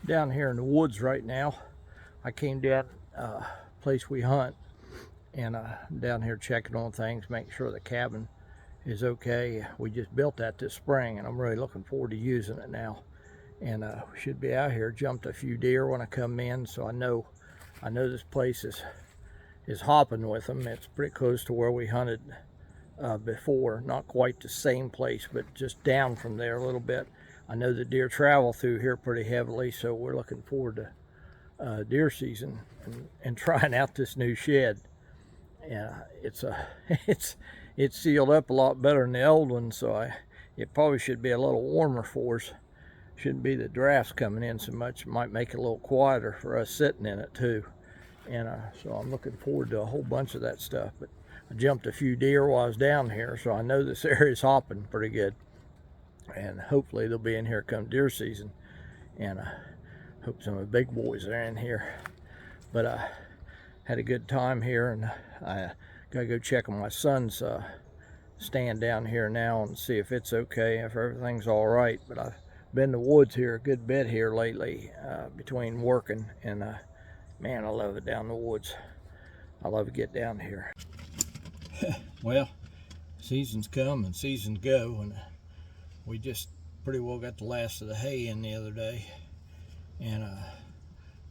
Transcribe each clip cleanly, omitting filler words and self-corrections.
down here in the woods right now. I came down place we hunt, and down here checking on things, making sure the cabin is okay. We just built that this spring, and I'm really looking forward to using it now. And we should be out here. Jumped a few deer when I come in, so I know this place is hopping with them. It's pretty close to where we hunted before. Not quite the same place, but just down from there a little bit. I know the deer travel through here pretty heavily, so we're looking forward to deer season and trying out this new shed. Yeah, it's sealed up a lot better than the old one, so it probably should be a little warmer for us. Shouldn't be the drafts coming in so much. It might make it a little quieter for us sitting in it too. And so I'm looking forward to a whole bunch of that stuff. But I jumped a few deer while I was down here, so I know this area's hopping pretty good. And hopefully they'll be in here come deer season. And I hope some of the big boys are in here. But I had a good time here, and I gotta go check on my son's stand down here now and see if it's okay, if everything's all right. But I've been in the woods here a good bit here lately between working, and man, I love it down in the woods. I love to get down here. Well, seasons come and seasons go, and we just pretty well got the last of the hay in the other day, and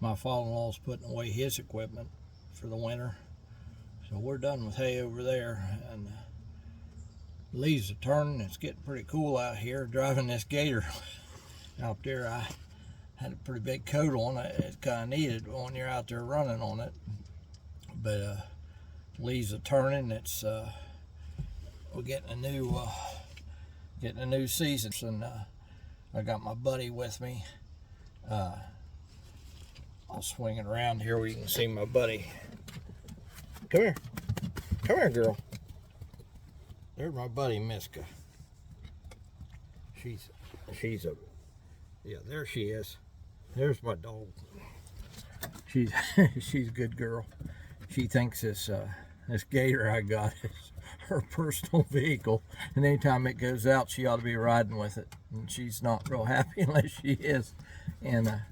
my father-in-law's putting away his equipment for the winter, so we're done with hay over there, and leaves are turning. It's getting pretty cool out here. Driving this gator out there, I had a pretty big coat on it. It's kind of needed when you're out there running on it, but leaves are turning. It's we're getting a new season, and I got my buddy with me. I'll swing it around here where you can see my buddy. Come here, girl. There's my buddy Miska. She's a, yeah, there she is. There's my dog. She's a good girl. She thinks this gator I got is her personal vehicle, and anytime it goes out, she ought to be riding with it, and she's not real happy unless she is. And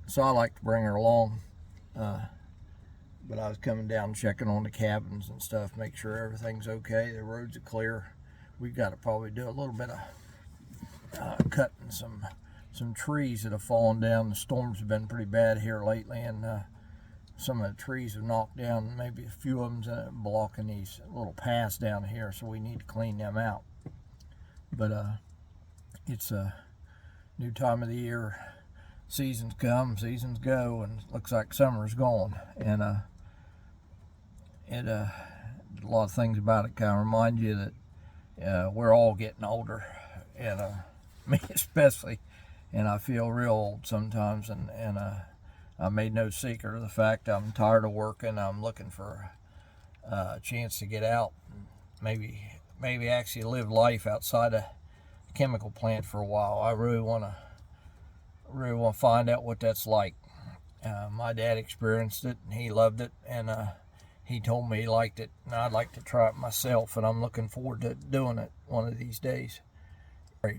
so I like to bring her along. But I was coming down checking on the cabins and stuff, make sure everything's okay, the roads are clear. We've got to probably do a little bit of cutting some trees that have fallen down. The storms have been pretty bad here lately, and some of the trees have knocked down. Maybe a few of them's blocking these little paths down here, so we need to clean them out. But it's a new time of the year. Seasons come, seasons go, and it looks like summer's gone. And a lot of things about it kind of remind you that we're all getting older, and me especially, and I feel real old sometimes, and I made no secret of the fact I'm tired of working. I'm looking for a chance to get out and maybe actually live life outside a chemical plant for a while. I really want to find out what that's like. My dad experienced it, and he loved it, and he told me he liked it, and I'd like to try it myself, and I'm looking forward to doing it one of these days.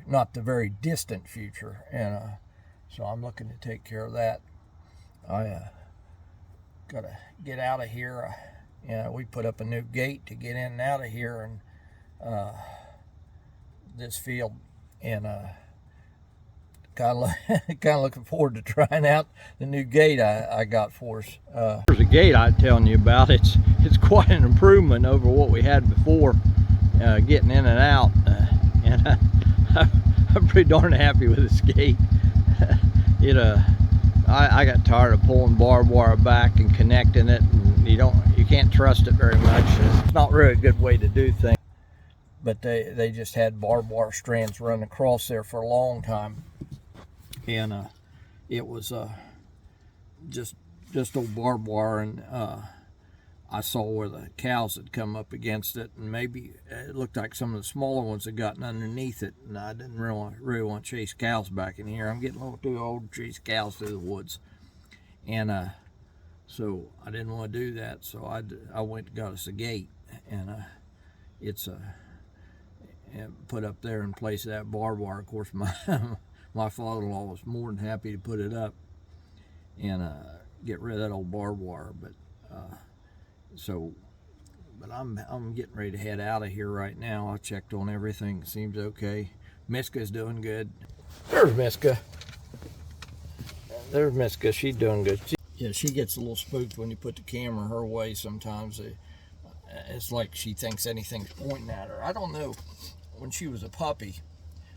Not the very distant future, and so I'm looking to take care of that. I gotta get out of here. We put up a new gate to get in and out of here, and this field, and kind of looking forward to trying out the new gate I got for us. There's a gate I'm telling you about. It's quite an improvement over what we had before, getting in and out, and I'm pretty darn happy with this gate. I got tired of pulling barbed wire back and connecting it, and you can't trust it very much. It's not really a good way to do things. But they just had barbed wire strands running across there for a long time. And it was just old barbed wire, and I saw where the cows had come up against it, and maybe it looked like some of the smaller ones had gotten underneath it, and I didn't really want to chase cows back in here. I'm getting a little too old to chase cows through the woods, and so I didn't want to do that. So I went and got us a gate, and it's put up there in place of that barbed wire. Of course, my father-in-law was more than happy to put it up, and get rid of that old barbed wire. But I'm getting ready to head out of here right now. I checked on everything. It seems okay. Miska's doing good. There's Miska. There's Miska. She's doing good. Yeah, she gets a little spooked when you put the camera her way sometimes. It's like she thinks anything's pointing at her. I don't know. When she was a puppy,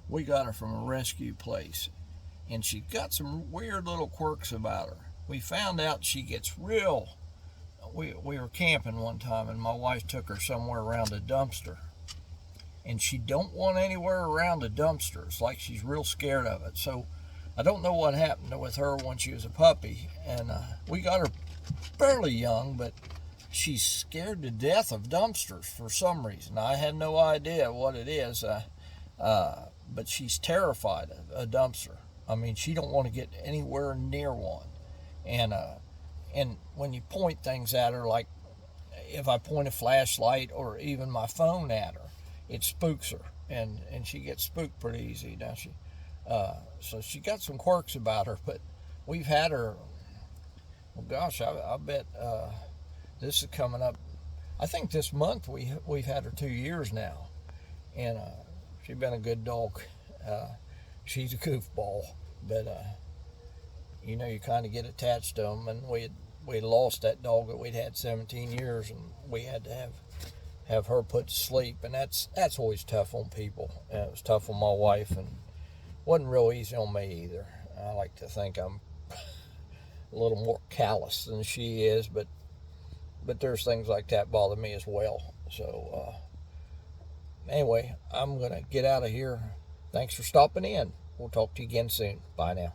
we got her from a rescue place, and she got some weird little quirks about her. We found out she gets real. We were camping one time, and my wife took her somewhere around a dumpster, and she don't want anywhere around a dumpster. It's like she's real scared of it. So I don't know what happened with her when she was a puppy, and we got her fairly young, but she's scared to death of dumpsters for some reason. I had no idea what it is, but she's terrified of a dumpster. I mean, she don't want to get anywhere near one. And when you point things at her, like if I point a flashlight or even my phone at her, it spooks her, and she gets spooked pretty easy, doesn't she? So she got some quirks about her, but we've had her, well, gosh, I bet this is coming up. I think this month we've had her 2 years now, and she's been a good dog. She's a goofball, but you know, you kind of get attached to them, and we lost that dog that we'd had 17 years, and we had to have her put to sleep, and that's always tough on people. It was tough on my wife, and wasn't real easy on me either. I like to think I'm a little more callous than she is, but there's things like that bother me as well. So anyway, I'm gonna get out of here. Thanks for stopping in. We'll talk to you again soon. Bye now.